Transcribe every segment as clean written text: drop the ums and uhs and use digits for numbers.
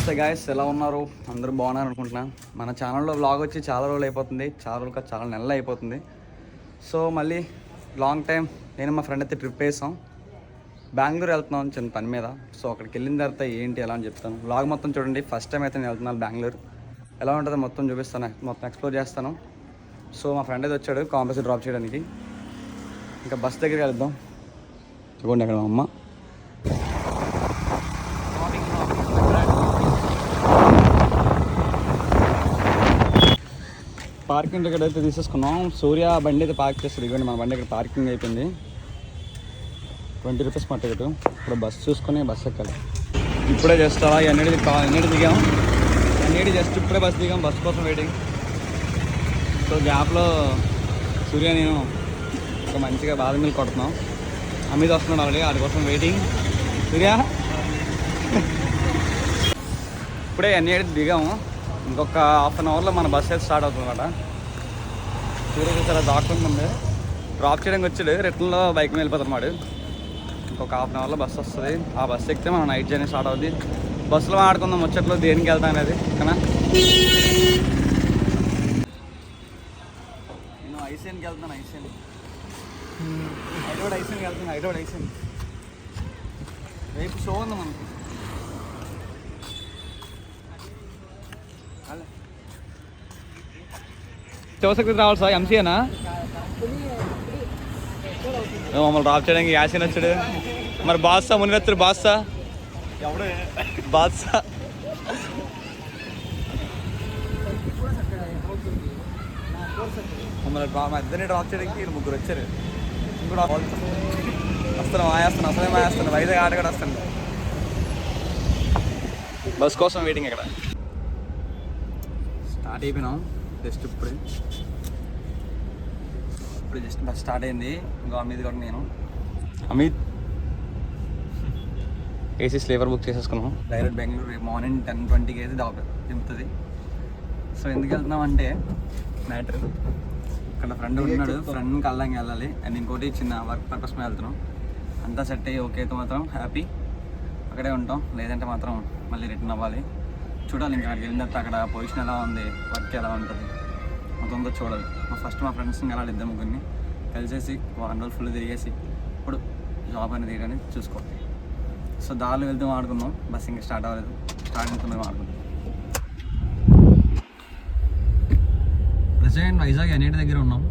నమస్తే గాయస్, ఎలా ఉన్నారు? అందరూ బాగున్నారు అనుకుంటున్నా. మన ఛానల్లో వ్లాగ్ వచ్చి చాలా రోజులు అయిపోతుంది, చాలా నెలలు అయిపోతుంది. సో మళ్ళీ లాంగ్ టైం నేను మా ఫ్రెండ్ అయితే ట్రిప్ వేసాం. బెంగళూరు వెళ్తున్నాం చిన్న పని మీద. సో అక్కడికి వెళ్ళిన తర్వాత ఏంటి ఎలా అని చెప్తాను. వ్లాగ్ మొత్తం చూడండి. ఫస్ట్ టైం అయితే నేను వెళ్తున్నాను బెంగళూరు. ఎలా ఉంటుందో మొత్తం చూపిస్తాను, మొత్తం ఎక్స్ప్లోర్ చేస్తాను. సో మా ఫ్రెండ్ అయితే వచ్చాడు కాంప్లెక్స్ డ్రాప్ చేయడానికి. ఇంకా బస్ దగ్గరికి వెళ్దాం. చూడండి అక్కడ మా అమ్మ. పార్కింగ్ టికెట్ అయితే తీసేసుకున్నాం. సూర్య బండి అయితే పార్క్ చేస్తుంది. ఇవ్వండి మన బండి ఇక్కడ పార్కింగ్ అయిపోయింది. 20 రూపీస్ మా టికెట్. ఇప్పుడు బస్ చూసుకొని బస్ ఎక్కాలి. ఇప్పుడే చేస్తావా? ఎన్నిటి దిగాం. జస్ట్ ఇప్పుడే బస్ దిగాం. బస్ కోసం వెయిటింగ్. సో గ్యాప్లో సూర్య నేను ఒక మంచిగా బాదం మిల్క్ కొడుతున్నాం. అమ్మిది వస్తున్నాడు ఆల్రెడీ, వాడి కోసం వెయిటింగ్. సూర్య ఇప్పుడే ఎన్నిటి దిగాము. ఇంకొక హాఫ్ అన్ అవర్లో మన బస్ అయితే స్టార్ట్ అవుతుంది అన్నమాట. సూర్య చాలా దాక్కుంటుంది. డ్రాప్ చేయడానికి వచ్చాడు. రిటర్న్లో బైక్ మీద వెళ్ళిపోతాం అన్నమాట. ఇంకొక హాఫ్ అన్ అవర్లో బస్ వస్తుంది. ఆ బస్ ఎక్కితే మనం నైట్ జర్నీ స్టార్ట్ అవుతుంది. బస్సులో ఆడుకుందాం ముచ్చట్లో దేనికి వెళ్తాం అనేది. ఓకేనా? నేను ఐసీఎన్కి వెళ్తాను. హైదరాబాద్ ఐసీఎన్ రేపు షో ఉంది మనకి. శివశక్తి రావాలి సార్. ఎంసీఏనా మమ్మల్ని డ్రాప్ చేయడానికి యాసీన్ వచ్చాడు. మరి బాద్సా మునిరత్తుడు బాద్సా మమ్మల్ని మా ఇద్దరిని డ్రాప్ చేయడానికి ముగ్గురు వచ్చారు. ఇంకోటి వస్తాను అసలే వైజాగ్ ఆట కూడా వస్తాను. బస్ కోసం వెయిటింగ్. ఇక్కడ స్టార్ట్ అయిపోయినాం. జస్ట్ ఇప్పుడు జస్ట్ బస్ స్టార్ట్ అయింది. ఇంకా అమిత్ కూడా నేను అమిత్ ఏసీ స్లీపర్ బుక్ చేసేసుకున్నాం. డైరెక్ట్ బెంగళూరు రేపు మార్నింగ్ 10:20కి అయితే దింపుతుంది. సో ఎందుకు వెళ్తున్నాం అంటే మ్యాటర్, ఇక్కడ ఫ్రెండ్ ఉన్నాడు. ఫ్రెండ్కి అల్లంగా వెళ్ళాలి. అండ్ ఇంకోటి చిన్న వర్క్ పర్పస్ మీద వెళ్తున్నాం. అంతా సెట్ అయ్యి ఓకే అయితే మాత్రం హ్యాపీ, అక్కడే ఉంటాం. లేదంటే మాత్రం మళ్ళీ రిటర్న్ అవ్వాలి. చూడాలి ఇంకా అక్కడికి వెళ్ళిన తర్వాత అక్కడ పొజిషన్ ఎలా ఉంది, వర్క్ ఎలా ఉంటుంది మొత్తంతో చూడాలి. ఫస్ట్ మా ఫ్రెండ్స్ని వెళ్ళాలి. ఇద్దరు ముగ్గురిని కలిసేసి 1 రోజు ఫుల్ తిరిగేసి ఇప్పుడు జాబ్ అనేది తీయడానికి చూసుకోవాలి. సో దారిలో వెళ్తూ ఆడుకుందాం. బస్ ఇంకా స్టార్ట్ అవ్వలేదు. స్టార్ట్ అవుతుంది ఆడుకుందాం. ప్రజెంట్ వైజాగ్ ఎన్ఐటి దగ్గర ఉన్నాం.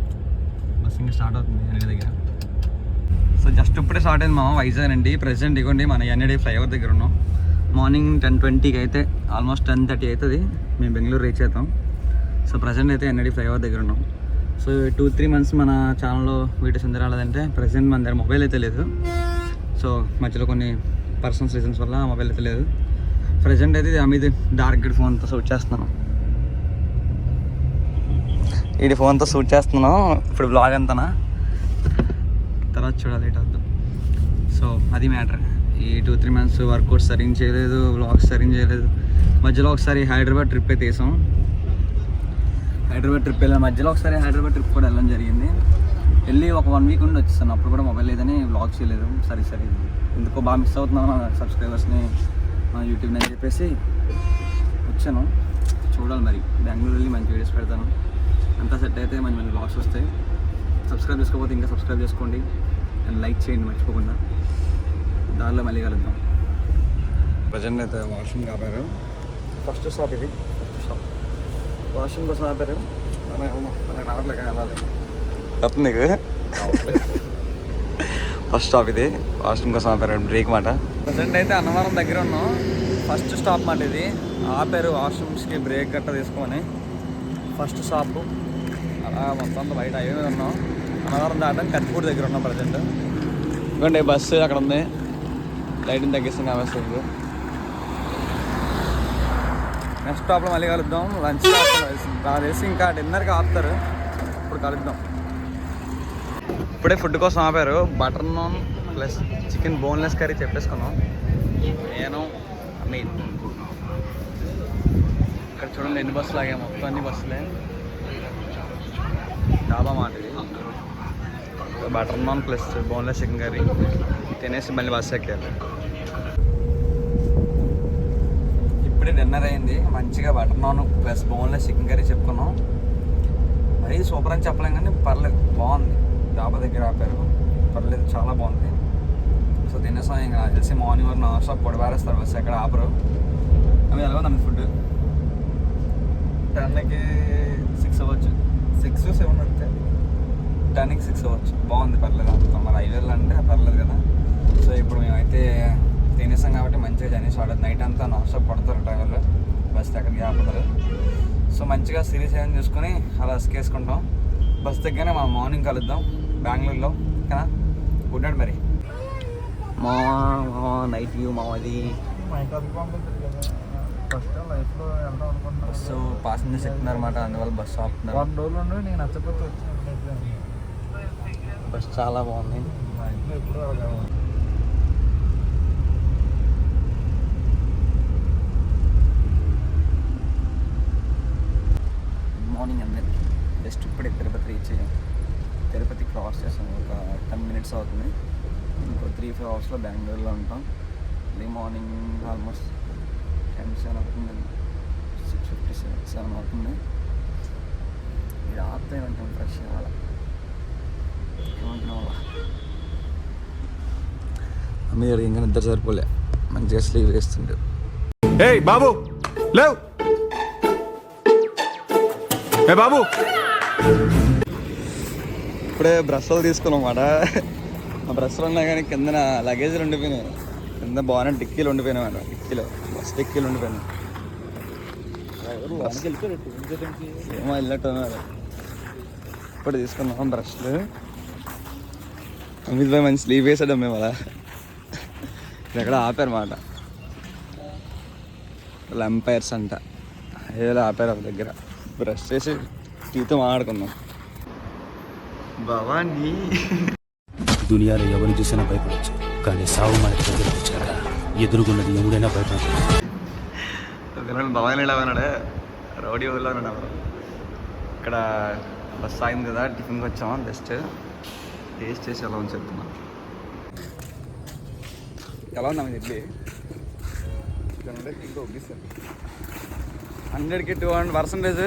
బస్ ఇంకా స్టార్ట్ అవుతుంది ఎన్ఐటి దగ్గర. సో జస్ట్ ఇప్పుడే స్టార్ట్ అయింది మా వైజాగ్ అండి. ప్రజెంట్ ఇవ్వండి మన ఎన్ఐటి ఫ్లైఓవర్ దగ్గర ఉన్నాం. మార్నింగ్ 10:20కి అయితే ఆల్మోస్ట్ 10:30 అవుతుంది మేము బెంగళూరు రీచ్ అవుతాం. సో ప్రజెంట్ అయితే ఎన్ఐటి ఫ్లైఓవర్ దగ్గర ఉన్నాం. సో 2-3 months మన ఛానల్లో వీడియోస్ ఎందుకు రాలేదంటే ప్రజెంట్ మన దగ్గర మొబైల్ అయితే లేదు. సో మధ్యలో కొన్ని పర్సనల్ రీజన్స్ వల్ల మొబైల్ అయితే లేదు. ప్రజెంట్ అయితే అమిది డార్క్ ఫోన్తో షూట్ చేస్తున్నాను. ఇది ఫోన్తో షూట్ చేస్తున్నాను ఇప్పుడు బ్లాగ్ అంతనా. తర్వాత చూడాలి లేట్ అవుతుంది. సో అది మ్యాటర్. ఈ 2-3 months వర్కౌట్ సరిగ్గా చేయలేదు, వ్లాగ్స్ సరిగ్గా చేయలేదు. మధ్యలో ఒకసారి హైదరాబాద్ ట్రిప్ అయితే వేసాం. హైదరాబాద్ ట్రిప్ వెళ్ళాను. మధ్యలో ఒకసారి హైదరాబాద్ ట్రిప్ కూడా వెళ్ళడం జరిగింది. వెళ్ళి ఒక 1 week ఉండి వచ్చేస్తాను. అప్పుడు కూడా మొబైల్ లేదని వ్లాగ్ చేయలేదు. సరే ఎందుకో బాగా మిస్ అవుతున్నాను మన సబ్స్క్రైబర్స్ని, మన యూట్యూబ్ని అని చెప్పేసి వచ్చాను. చూడాలి మరి బెంగళూరు వెళ్ళి మంచి వీడియోస్ పెడతాను. అంతా సెట్ అయితే మంచి వ్లాగ్స్ వస్తాయి. సబ్స్క్రైబ్ చేసుకోకపోతే ఇంకా సబ్స్క్రైబ్ చేసుకోండి అండ్ లైక్ చేయండి మర్చిపోకుండా. దానిలో మళ్ళీ కలుద్దాం. ప్రజెంట్ అయితే వాష్రూమ్ ఆపారు. ఫస్ట్ స్టాప్ ఇది. వాష్రూమ్ కోసం ఆపారు. మనకు రావట్లేక వెళ్ళాలి తప్ప నీకు. ఫస్ట్ స్టాప్ ఇది. వాష్రూమ్ కోసం ఆపారు. బ్రేక్ మాట. ప్రజెంట్ అయితే అన్నవరం దగ్గర ఉన్నాం. ఫస్ట్ స్టాప్ మాట ఇది. ఆపారు వాష్రూమ్స్కి బ్రేక్ గట్ట తీసుకొని. ఫస్ట్ స్టాప్ అలా మొత్తం బయట హైవే మీద ఉన్నాం. అన్నవరం దాటం కత్తిపూడి దగ్గర ఉన్నాం ప్రజెంట్. ఎందుకంటే బస్సు అక్కడ ఉంది. లైటింగ్ తగ్గిస్తుంది అవసరం. నెక్స్ట్ స్టాప్లో మళ్ళీ కలుద్దాం. లంచ్ వేసి ఇంకా డిన్నర్కి ఆపుతారు. ఇప్పుడు కలుద్దాం. ఇప్పుడే ఫుడ్ కోసం ఆపారు. Butter naan plus chicken boneless curry చెప్పేసుకున్నాం. నేను అమీత్. ఇక్కడ చూడండి ఎన్ని బస్సులు ఆగాయి. మొత్తం అన్ని బస్సులే. డాబా మాట ఇది. Butter naan plus boneless chicken curry తినేసి మళ్ళీ బస్సు ఎక్కారు. ఇప్పుడే డిన్నర్ అయింది, మంచిగా butter naan plus boneless chicken curry చెప్పుకున్నాం. మరీ సూపర్ అని చెప్పలేం కానీ పర్లేదు, బాగుంది. డాబా దగ్గర ఆపారు, పర్లేదు, చాలా బాగుంది. సో తినేసాం. ఇంకా తెలిసి మార్నింగ్ వరకు నాన్ స్టాప్ పొడవారేస్తారు బస్, ఎక్కడ ఆపరు. అవి ఎలా ఉంది ఫుడ్? 10కి 6 అవ్వచ్చు, 6 7 అంతే. 10కి 6 అవ్వచ్చు, బాగుంది, పర్లేదు. అంత మరి హైవేలో అంటే పర్లేదు కదా. సో ఇప్పుడు మేమైతే తినేసాం కాబట్టి మంచిగా జర్నీ స్టార్ట్ అవుతుంది. నైట్ అంతా నాన్ స్టాప్ కొడతారు డ్రైవర్లు, బస్ ఎక్కడికి ఆపుతారు. సో మంచిగా సిరీస్ ఏమైనా చూసుకొని అలా ఎస్కేసుకుంటాం. బస్ దగ్గరనే మనం మార్నింగ్ కలుద్దాం బెంగళూరులో, ఓకేనా? గుడ్ నైట్ మరి. మా నైట్ వ్యూ మాది. బస్సు పాసింజర్స్ ఎక్కుతున్నారు అన్నమాట, అందువల్ల బస్సు ఆపుతున్నారు. 1 రోజులు ఉండి నేను నచ్చకపోతే వచ్చిన బస్ చాలా బాగుంది. మా ఇంట్లో ఎప్పుడు మార్నింగ్ అందరికి జస్ట్ ఇప్పుడే తిరుపతి రీచ్ అయ్యాం. తిరుపతి క్రాస్ చేసాం, ఒక 10 minutes అవుతుంది. ఇంకో 3-5 అవర్స్లో బెంగళూరులో ఉంటాం. ఇది మార్నింగ్ ఆల్మోస్ట్ 10-7 అవుతుంది, 6:57 అవుతుంది. ఇది ఆపుతాయి ఉంటాం ఫ్రెష్ అవ్వాలి. ఏమంటున్నాం అలా మీరు ఇంకా నిద్ర సరిపోలే, మంచిగా స్లీవ్ వేస్తుండే. ఏయ్ బాబు లేవ్, ఏ బాబు. ఇప్పుడే బ్రష్లు తీసుకున్నాం అన్నమాట. ఆ బ్రష్లు ఉన్నాయి కానీ కింద లగేజ్లు ఉండిపోయినాయి, కింద బాగానే డిక్కీలు ఉండిపోయినాయి అన్నమాట. డిక్కీలో బస్ డిక్కీలు ఉండిపోయినాయి. ఏమో వెళ్ళినట్టు ఉన్నారు. ఇప్పుడు తీసుకున్నాం బ్రష్లు. అమిత్ భాయ్ మంచి స్లీవ్ వేసాడు మేము అలా. ఎక్కడ ఆపారు అన్నమాట, ఎంపైర్స్ అంట, ఏదో ఆపారు ఒక దగ్గర. బ్రష్ చేసి టీతో మాట్లాడుకున్నాం. భవానీ దునియాలో ఎవరిని చూసినా భయపడవచ్చు, కానీ సావు మనకి దగ్గర వచ్చాక ఎదురుగున్నది ఎవడైనా భయపడతాడు. భవానీ ఎలా ఉన్నాడే, రౌడీ ఊళ్ళో ఉన్నాడు. ఇక్కడ బస్ ఆగింది కదా, టిఫిన్కి వచ్చాము. జస్ట్ టేస్ట్ చేసి ఎలా ఉంది చెప్తున్నా. ఎలా ఉందా మీ ఇడ్లీ? 100కి 200%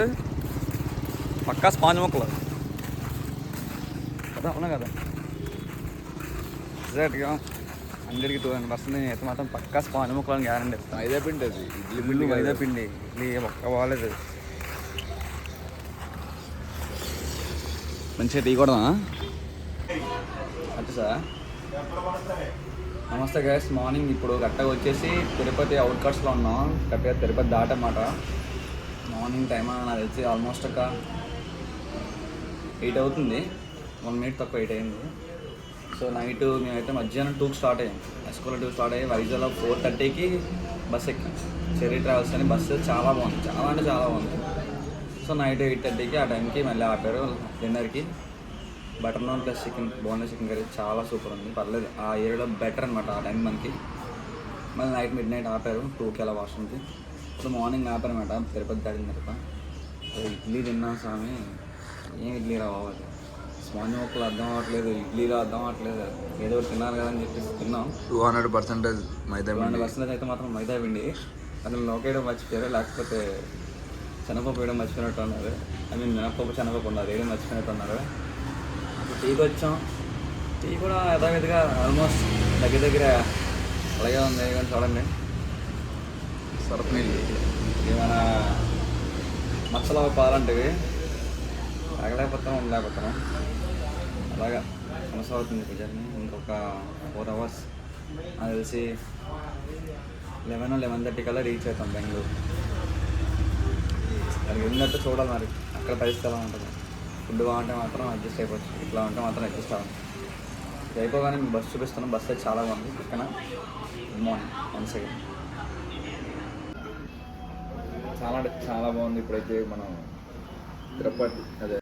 పక్కా స్పాంజ్ ముక్కలు కదా, అవునా కదా? ఎగ్జాక్ట్గా 100కి 200% అయితే మాత్రం పక్కా స్పాంజ్ ముక్కలని గ్యారెంటీ ఇస్తాను. మైదా పిండి అది, ఇడ్లీ మైదా పిండి, ఇడ్లీ ఒక్క బాగాలేదు. మంచిగా టీ కూడా అంటే సార్. నమస్తే గైస్, మార్నింగ్ ఇప్పుడు కరెక్ట్గా వచ్చేసి తిరుపతి అవుట్కట్స్లో ఉన్నాం. కరెక్ట్గా తిరుపతి దాటమాట. మార్నింగ్ టైం నాకు తెలిసి ఆల్మోస్ట్ ఒక 8 అవుతుంది, 1 minute తక్కువ 8 అయింది. సో నైట్ మేమైతే మధ్యాహ్నం 2కి స్టార్ట్ అయ్యాం. ఎస్కోలో 2 స్టార్ట్ అయ్యి వైజాగ్లో 4:30కి బస్ ఎక్కాం. చెర్రీ ట్రావెల్స్ అని బస్సు చాలా బాగుంది, చాలా అంటే చాలా బాగుంది. సో నైట్ 8:30కి ఆ టైంకి మళ్ళీ ఆపారు డిన్నర్కి. Butter naan plus chicken, boneless chicken curry చాలా సూపర్ ఉంది, పర్లేదు. ఆ ఏరియాలో బెటర్ అనమాట ఆ టైం మనకి. మళ్ళీ నైట్ మిడ్ ఆపారు 2కి అలా వాష్రూమ్కి. సో మార్నింగ్ ఆపారు అనమాట తిరుపతి దాటిన తర్వాత. సో ఇడ్లీ తిన్నాం స్వామి, ఏం ఇడ్లీ రావాలి, స్పాంజ్ ముక్కలు అర్థం అవ్వట్లేదు, ఇడ్లీలో అర్థం అవ్వట్లేదు. ఏదో ఒకటి తిన్నారు కదా అని చెప్పేసి తిన్నాం. 200% మైదా పిండి. 200% అయితే మాత్రం మైదా పిండి. అసలు నోకేయడం మర్చిపోయారు, లేకపోతే శనగపప్పు వేయడం మర్చిపోయినట్టు ఉన్నారు. మినపప్పు శనగపప్పు ఉన్నారు, వేయడం మర్చిపోయినట్టు ఉన్నారు. టీకి వచ్చాం. టీ కూడా యథావిధిగా ఆల్మోస్ట్ దగ్గర అలాగే ఉంది. కానీ చూడండి, సరఫ్ నీళ్ళు ఏమైనా మచ్చలు పాలంటివి తాగలేకపోతున్నాం, ఉండలేకపోతున్నాం. అలాగా కొనసాగుతుంది జర్నీ. ఇంకొక 4 hours నాకు తెలిసి 11-11:30 కల్లా రీచ్ అవుతాం బెంగళూరు. అది వెళ్ళినట్టు చూడాలి మరి అక్కడ పరిస్థితి ఎలా ఉంటుంది. ఫుడ్ బాగుంటే మాత్రం అడ్జస్ట్ అయిపోవచ్చు, ఇట్లా ఉంటే మాత్రం అడ్జస్ట్ అవ్వాలి. ఇది అయిపోగానే మేము బస్సు చూపిస్తున్నాం. బస్సు అయితే చాలా బాగుంది. ఓకేనా? Good morning once again. చాలా అంటే చాలా బాగుంది. ఇప్పుడైతే మనం తిరుపతి, అదే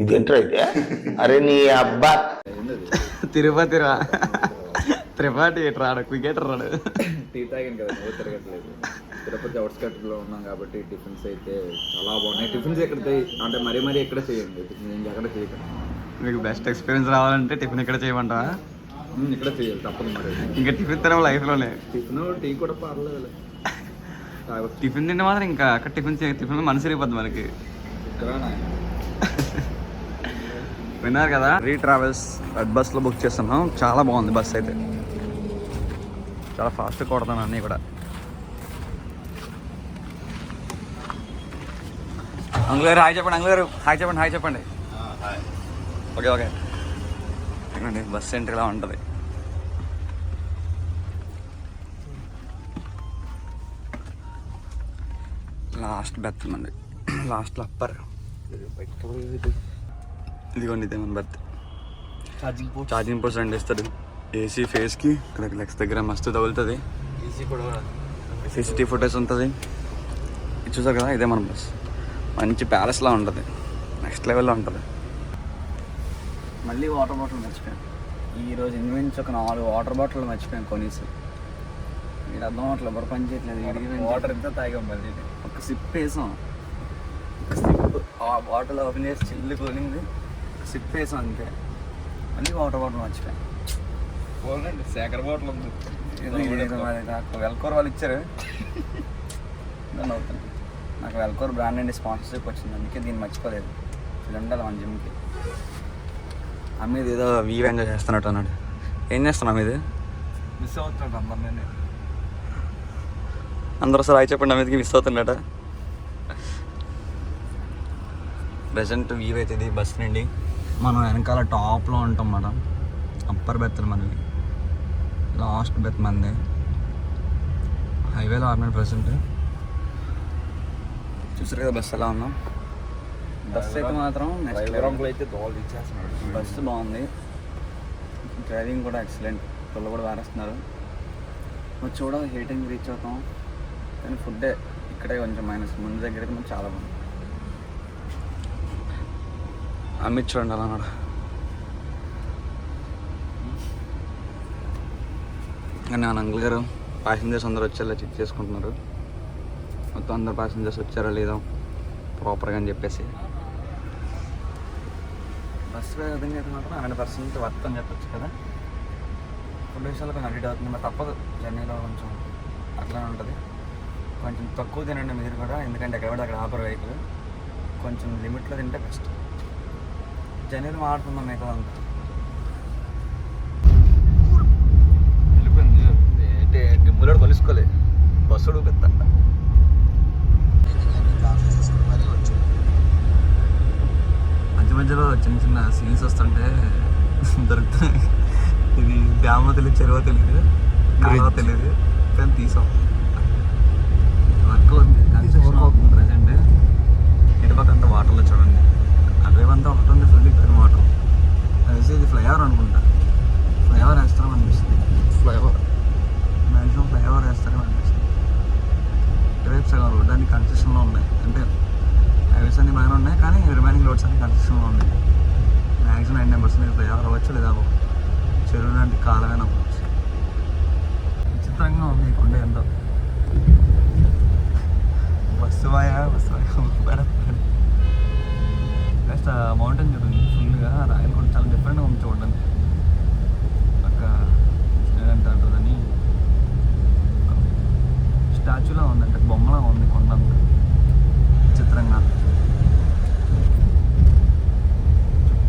ఇదేంట్రా అయితే, అరే నీ అబ్బా తిరుపతి తిరుపతి రాడు, క్రికెటర్ రాడు. టీ తాగాను కదా, నువ్వు తిరగట్లేదు. తిరుపతి అవుట్స్కట్లో ఉన్నాం కాబట్టి టిఫిన్స్ అయితే చాలా బాగున్నాయి. టిఫిన్స్ ఎక్కడ అంటే మరీ ఎక్కడ చేయండి, నేను ఎక్కడ చేయకండి. మీకు బెస్ట్ ఎక్స్పీరియన్స్ రావాలంటే టిఫిన్ ఇక్కడ చేయమంటా? ఇక్కడ చేయాలి, తప్పదు. మరి ఇంకా టిఫిన్ తినవు లైఫ్లోనే. టిఫిన్ టీ కూడా పర్లేదు. తాగొచ్చు. టిఫిన్ తింటే మాత్రం ఇంకా అక్కడ టిఫిన్ మనసు ఇరిగిపోద్ది మనకి. విన్నారు కదా, ట్రావెల్స్ రెడ్ బస్లో బుక్ చేస్తున్నాం. చాలా బాగుంది బస్ అయితే, చాలా ఫాస్ట్గా కొడతాను అన్నీ కూడా. అంకుల్ గారు హాయ్ చెప్పండి, అంకుల్ గారు హాయ్ చెప్పండి, హాయ్ చెప్పండి. Okay okay. చూడండి బస్ సెంటర్ ఇలా ఉంటుంది. లాస్ట్ బెర్త్ మంది, లాస్ట్లో అప్పర్. ఇదిగోండి ఇదే మన బెర్త్. ఛార్జింగ్ పోర్ట్స్ రెండు ఇస్తాడు. ఏసీ ఫేస్కి ఇక్కడ లెగ్స్ దగ్గర మస్తు తగులుతుంది. CCTV ఫుటేజ్ ఉంటుంది. ఇది చూసారు కదా, ఇదే మన బస్. మంచి ప్యాలెస్లా ఉంటుంది, నెక్స్ట్ లెవెల్లో ఉంటుంది. మళ్ళీ వాటర్ బాటిల్ మర్చిపోయాను. ఈరోజు ఇంచుమించు ఒక 4 వాటర్ బాటిల్ మర్చిపోయాను కొనేసి. మీరు అర్థం అట్లా ఎవరు పని చేయట్లేదు. వాటర్ ఎంత తాగాం మళ్ళీ, ఒక సిప్ వేసాం. ఒక సిప్ ఆ బాటిల్ ఓపెన్ చేసి చిల్లు కూలింది, ఒక సిప్ వేసాం అంతే. మళ్ళీ వాటర్ బాటిల్ మర్చిపోయాను. శేఖర్ బాటిల్ ఉంది. నాకు వెల్కోర్ వాళ్ళు ఇచ్చారు. దాన్ని అవుతాను. నాకు వెల్కోర్ బ్రాండ్ అండి స్పాన్సర్షిప్ వచ్చింది, అందుకే దీన్ని మర్చిపోలేదు. ఇది ఉండాలి మన జిమ్కి. అమ్మీది ఏదో వీవ్ ఎంజాయ్ చేస్తున్నట్టు అన్నాడు. ఏం చేస్తున్నాం ఇది? మిస్ అవుతున్నాడు అందరినీ. అందరూ సార్ అయి చెప్పండి, అమ్మీదికి మిస్ అవుతున్నాడ. ప్రజెంట్ వీవ్ అయితే ఇది బస్ నుండి. మనం వెనకాల టాప్లో ఉంటాం మేడం. అప్పర్ బెర్త్ మనది, లాస్ట్ బెర్త్ మంది. హైవేలో ఆడినాడు ప్రజెంట్. చూసారు కదా బస్సు ఎలా ఉన్నాం. బస్సు అయితే మాత్రం అయితే దోలు ఇచ్చేస్తున్నాడు. బస్సు బాగుంది, డ్రైవింగ్ కూడా ఎక్సలెంట్. పిల్లలు కూడా వారేస్తున్నారు. మరి చూడాలి, హీటింగ్ రీచ్ అవుతాం. కానీ ఫుడ్డే ఇక్కడే కొంచెం మైనస్. ముందు దగ్గర అయితే మనకు చాలా బాగుంది. అమిత్ చూడండి అలా అన్నాడు. కానీ నా అంకుల్ గారు ప్యాసింజర్స్ అందరూ వచ్చేలా చెక్ చేసుకుంటున్నారు. మొత్తం అందరు ప్యాసింజర్స్ వచ్చారా లేదా ప్రాపర్గా అని చెప్పేసి. బస్సు విధంగా అయితే మాత్రం 100% వర్త్ అని చెప్పచ్చు కదా. ఫుడ్ విషయాలు కొంచెం అడిట్ అవుతుంది, మరి తప్పదు. జర్నీలో కొంచెం అట్లానే ఉంటుంది. కొంచెం తక్కువ తినండి మీరు కూడా, ఎందుకంటే ఎక్కడ అక్కడ ఆపర్ వెహికల్. కొంచెం లిమిట్లో తింటే బెస్ట్. జర్నీలో మాడుతున్నాం మిగతా అంతా. వెళ్ళిపోయింది అంటే గిబ్బులో కొలుసుకోలే, బస్సు ఉడుకుతుంట. మధ్య మధ్యలో చిన్న చిన్న సీన్స్ వస్తుంటే దొరుకుతాయి. ఇది డ్యామో తెలియదు, చెరువో తెలియదు, కాలువ తెలియదు, కానీ తీసాం. వర్క్ ఉంది, కన్స్ట్రక్షన్ అవుతుంది ప్రజెంట్. ఇటుపక్క అంతా వాటర్లో చూడండి, అటువైపు ఒకటి ఉంది ఫుల్ ఇక్కడ వాటర్. అది ఇది ఫ్లైఓవర్ అనుకుంటా. ఫ్లైఓవర్ వేస్తారని అనిపిస్తుంది. ఫ్లైఓవర్ మ్యాక్సిమం ఫ్లైఓవర్ వేస్తారని అనిపిస్తుంది. ఇటువైపు సగం రోడ్ అన్ని కన్స్ట్రక్షన్లో ఉన్నాయి. అంటే హైవేస్ అన్ని బాగానే ఉన్నాయి, కానీ రిమైనింగ్ రోడ్స్ అన్ని కన్స్ట్రక్షన్లో ఉన్నాయి. మ్యాక్సిమం 90% ఫ్లైఓవర్ అవ్వచ్చు, లేదా చెరువు లాంటి కాలమైనా అవ్వచ్చు. విచిత్రంగా ఉంది కొండ ఎంతో. బస్సు బాయా నెక్స్ట్ మౌంటైన్ చూడండి ఫుల్గా. రాయల్ కూడా చాలా డిఫరెంట్గా ఉంది చూడండి. పక్క ఏంటంటే అంటుందని స్టాచ్యూలా ఉంది, అంటే బొమ్మలా ఉంది కొండ అంతా చిత్రంగా.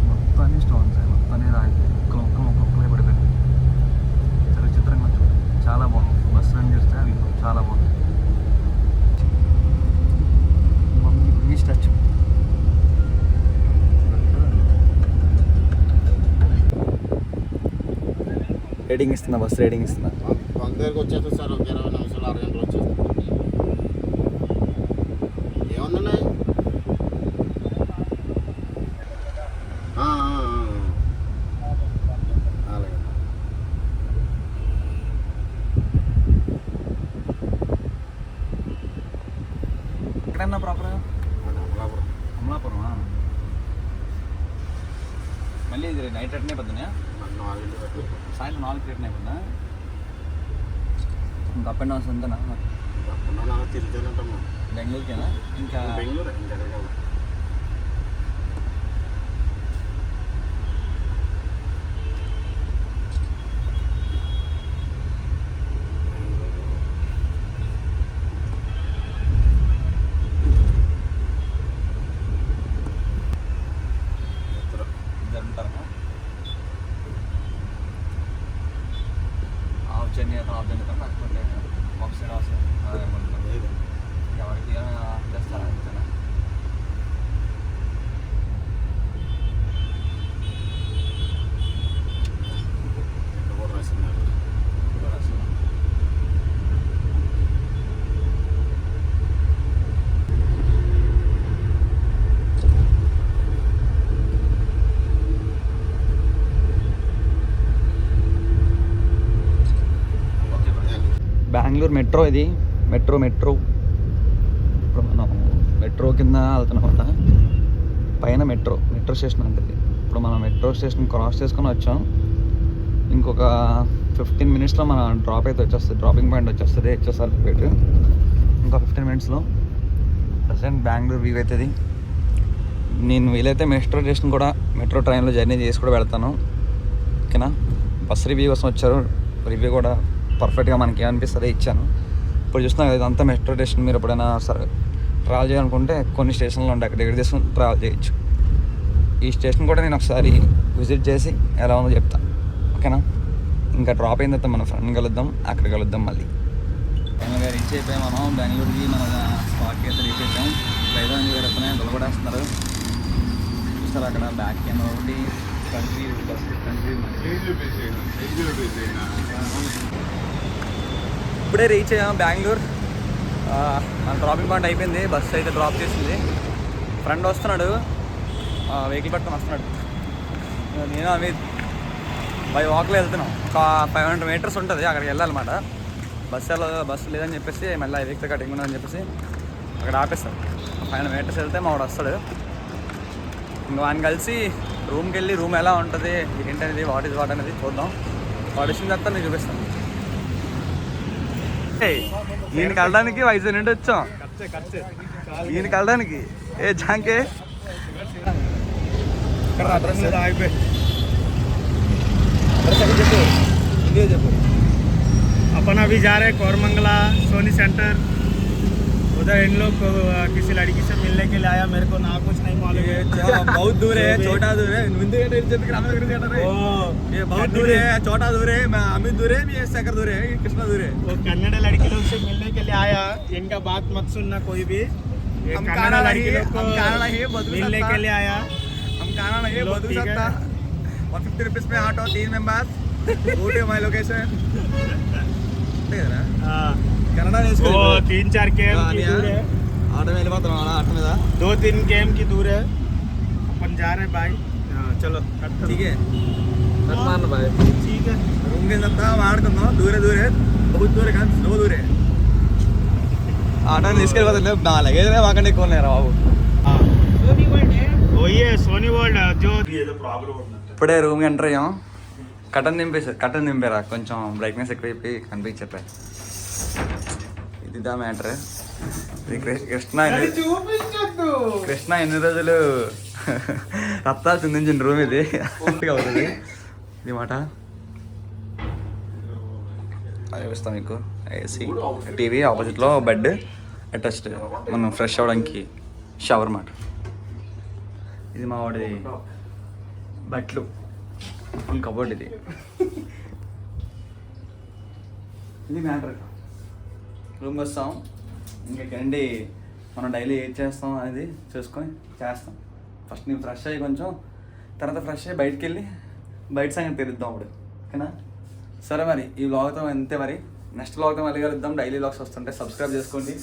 మొత్తం అన్ని స్టోన్స్, మొత్తం అన్ని రాయి, ఒక్కొక్కలే పడిపోయింది. చాలా విచిత్రంగా చూడండి, చాలా బాగుంది. బస్సు రన్ చూస్తే అది చాలా బాగుంది. ఈ స్టాచ్యూ రేటింగ్ ఇస్తున్నా, బస్ రేటింగ్ ఇస్తున్నా. వంద దగ్గరికి వచ్చేస్తుంది సార్, ఒక 20 నిమిషాలు 6 గంటలు వచ్చేస్తుంది. ఏముందండి? అలాగే. ఎక్కడన్నా ప్రాపర్గా అమలాపురం. మళ్ళీ ఇది నైట్ రిటర్న్ అయిపోతుందా? సాయంత్రం 4కి రిటర్న్ అయిపోతుందా? ఇంకా అప్ అండ్ డౌన్స్ ఉందనా? తిరుగుతూనే ఉంటాము. బెంగళూరుకేనా? ఇంకా బెంగళూరు బెంగళూరు మెట్రో ఇది, మెట్రో ఇప్పుడు మనం మెట్రో కింద వెళ్తున్నామట. పైన మెట్రో స్టేషన్ ఉంటుంది. ఇప్పుడు మనం మెట్రో స్టేషన్ క్రాస్ చేసుకొని వచ్చాం. ఇంకొక 15 మినిట్స్లో మన డ్రాపింగ్ పాయింట్ వచ్చేస్తుంది హెచ్ఎస్ఆర్పేట. ఇంకా 15 మినిట్స్లో ప్రజెంట్ బెంగళూరు వ్యూ అవుతుంది. నేను వీలైతే మెట్రో ట్రైన్లో జర్నీ చేసి కూడా వెళ్తాను. ఓకేనా? బస్ రివ్యూ కోసం వచ్చారు. రివ్యూ కూడా పర్ఫెక్ట్గా మనకి ఏమనిపిస్తుంది ఇచ్చాను. ఇప్పుడు చూస్తున్నాం కదా, ఇదంతా మెట్రో స్టేషన్. మీరు ఎప్పుడైనా సరే ట్రావెల్ చేయాలనుకుంటే కొన్ని స్టేషన్లు ఉంటాయి, అక్కడ దగ్గర తీసుకుని ట్రావెల్ చేయొచ్చు. ఈ స్టేషన్ కూడా నేను ఒకసారి విజిట్ చేసి ఎలా ఉందో చెప్తాను. ఓకేనా? ఇంకా డ్రాప్ అయిన తర్వాత మన ఫ్రెండ్ కలుద్దాం, అక్కడ కలుద్దాం మళ్ళీ. ఫైనల్గా రీచ్ అయిపోయాం మనం బెంగళూరుకి. మన స్పాట్కి అయితే రీచ్ అయిపోయాం. రైదాన్ని వేరేస్తున్నాయి, నిలబడేస్తున్నారు. చూస్తారు అక్కడ బ్యాక్ కెమెరా ఒకటి, కంట్రీ ఇప్పుడే రీచ్ అయ్యాం బెంగళూరు. మన డ్రాపింగ్ పాయింట్ అయిపోయింది. బస్సు అయితే డ్రాప్ చేసింది. ఫ్రెండ్ వస్తున్నాడు, వెహికల్ పట్టుకొని వస్తున్నాడు. నేను అవి బై వాక్లో వెళ్తున్నాం. ఒక 500 మీటర్స్ ఉంటుంది, అక్కడికి వెళ్ళాలన్నమాట. బస్సు లేదని చెప్పేసి మళ్ళీ వెహికల్ కటింగ్ ఉన్నదని చెప్పేసి అక్కడ ఆపేస్తాడు. 500 మీటర్స్ వెళ్తే మా వాడు వస్తాడు. ఇంకా వాడిని కలిసి రూమ్కి వెళ్ళి రూమ్ ఎలా ఉంటుంది ఏంటనేది వాట్ అనేది చూద్దాం. వాడు వచ్చిన తర్వాత నేను చూపిస్తాను. ఈయన కలడానికి వైజాగ్ నుండి వచ్చాం. ఈయన కలడానికి ఏ జాంకే చెప్పు. अपन अभी जा रहे हैं कोरमंगला सोनी सेंटर. उधर इन लोग को किसी लड़की से मिलने के लिए आया. मेरे को ना कुछ नहीं मालूम है. बहुत दूर है, छोटा दूर है. ये बहुत दूर है, छोटा दूर है, अमित दूर है, ये शेखर दूर है, कृष्णा दूर है. वो कन्नड़ लड़की लोग से मिलने के लिए आया. इनका बात मत सुनना कोई भी. हम कन्नड़ लड़की लोग को मिलने के लिए आया. हम कन्नड़ नहीं बदल सकता. 150 रुपीज में auto 3 members. Go to my location. Kannada वो 3-4 केम की दूर है. ऑटो में వెళ్ళిపోతున్నాం అలా ఆటో మీద. 2-3 केम की दूर है. अपन जा रहे हैं भाई. चलो ठीक है. मान भाई ठीक है. रूम के अंदर మాడుకుందాం. దూరే बहुत दूर కాదు, స్లో దూరే. ఆటో తీసుకెళ్ళిపోతుంది. నా లగేజ్ మాకంటే ఎక్కువ ఉన్నారా బాబు. वही है सोनी वर्ल्ड जो ఇప్పుడే రూమ్కి ఎంటర్ అయ్యాం. కటన్ దింపారా కొంచెం బ్రైట్నెస్ ఎక్కువైపోయి కనిపించట్లే. ఇది దా మ్యాటర్. ఇది కృష్ణ ఎన్ని రోజులు రక్తాలు చిందించిన రూమ్ ఇది అవుతుంది. ఇది మాట చూపిస్తాం మీకు. ఏసీ, టీవీ, ఆపోజిట్లో బెడ్ అటాచ్డ్. మనం ఫ్రెష్ అవ్వడానికి షవర్ మాట. ఇది మా వాడి బట్టలు, ఫుల్ కబోర్డ్ ఇది. ఇది మ్యాటర్. రూమ్కి వస్తాం. ఇంకెక్కడండి మనం డైలీ ఏం చేస్తాం అనేది చూసుకొని చేస్తాం. ఫస్ట్ నేను ఫ్రెష్ అయ్యి కొంచెం, తర్వాత ఫ్రెష్ అయ్యి బయటికి వెళ్ళి బయట సంగతి తెరుద్దాం అప్పుడు. ఓకేనా? సరే మరి ఈ వ్లాగ్తో అంతే. మరి నెక్స్ట్ వ్లాగ్తో మళ్ళీ కలుద్దాం. డైలీ వ్లాగ్స్ వస్తుంటే సబ్స్క్రైబ్ చేసుకోండి.